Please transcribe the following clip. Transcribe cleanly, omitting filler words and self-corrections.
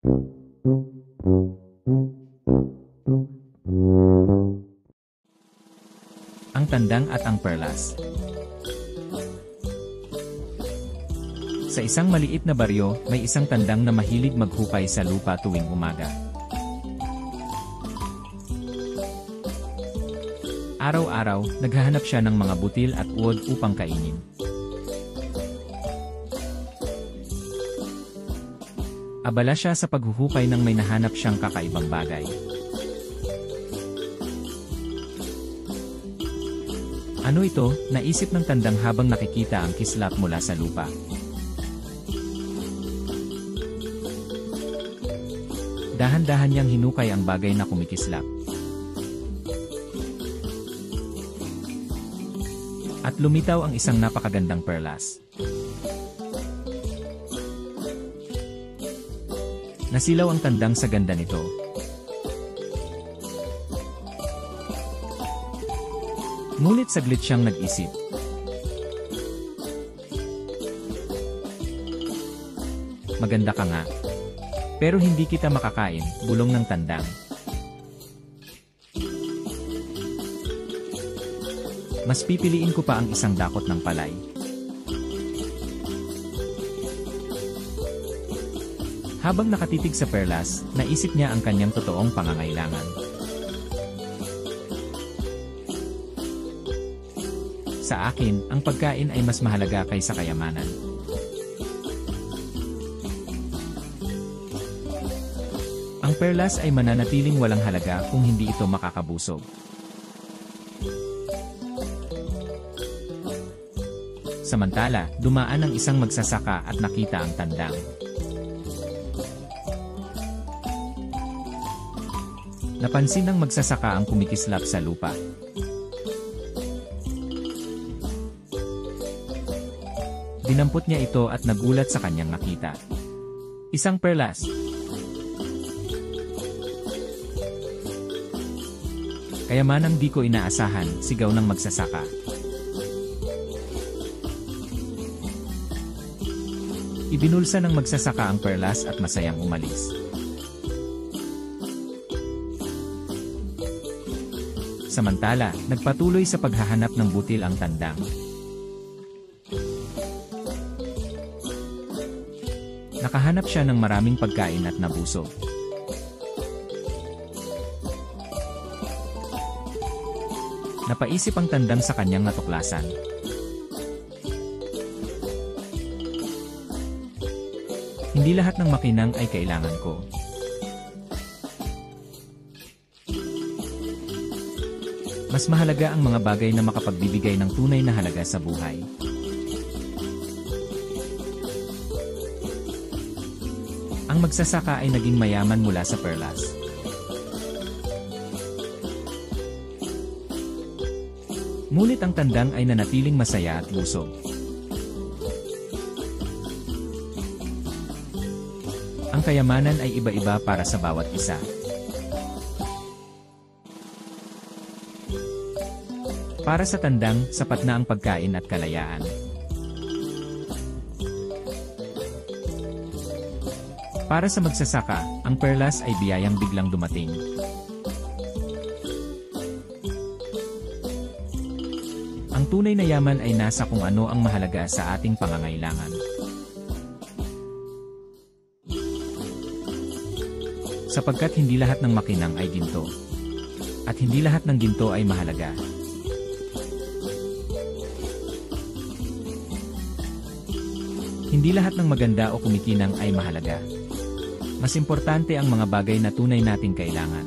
Ang tandang at ang perlas. Sa isang maliit na baryo, may isang tandang na mahilig maghukay sa lupa tuwing umaga. Araw-araw, naghahanap siya ng mga butil at uod upang kainin. Abala siya sa paghuhukay nang may nahanap siyang kakaibang bagay. Ano ito? Naisip ng tandang habang nakikita ang kislap mula sa lupa. Dahan-dahan niyang hinukay ang bagay na kumikislap. At lumitaw ang isang napakagandang perlas. Nasilaw ang tandang sa ganda nito. Ngunit saglit siyang nag-isip. Maganda ka nga. Pero hindi kita makakain, bulong ng tandang. Mas pipiliin ko pa ang isang dakot ng palay. Habang nakatitig sa perlas, naisip niya ang kanyang totoong pangangailangan. Sa akin, ang pagkain ay mas mahalaga kaysa kayamanan. Ang perlas ay mananatiling walang halaga kung hindi ito makakabusog. Samantala, dumaan ang isang magsasaka at nakita ang tandang. Napansin ng magsasaka ang kumikislap sa lupa. Dinampot niya ito at nagulat sa kanyang nakita. Isang perlas. Kayamanang di ko inaasahan, sigaw ng magsasaka. Ibinulsa ng magsasaka ang perlas at masayang umalis. Samantala, nagpatuloy sa paghahanap ng butil ang tandang. Nakahanap siya ng maraming pagkain at nabusog. Napaisip ang tandang sa kanyang natuklasan. Hindi lahat ng makinang ay kailangan ko. Mas mahalaga ang mga bagay na makapagbibigay ng tunay na halaga sa buhay. Ang magsasaka ay naging mayaman mula sa perlas. Ngunit ang tandang ay nanatiling masaya at busog. Ang kayamanan ay iba-iba para sa bawat isa. Para sa tandang, sapat na ang pagkain at kalayaan. Para sa magsasaka, ang perlas ay biyayang biglang dumating. Ang tunay na yaman ay nasa kung ano ang mahalaga sa ating pangangailangan. Sapagkat hindi lahat ng makinang ay ginto. At hindi lahat ng ginto ay mahalaga. Hindi lahat ng maganda o kumikinang ay mahalaga. Mas importante ang mga bagay na tunay nating kailangan.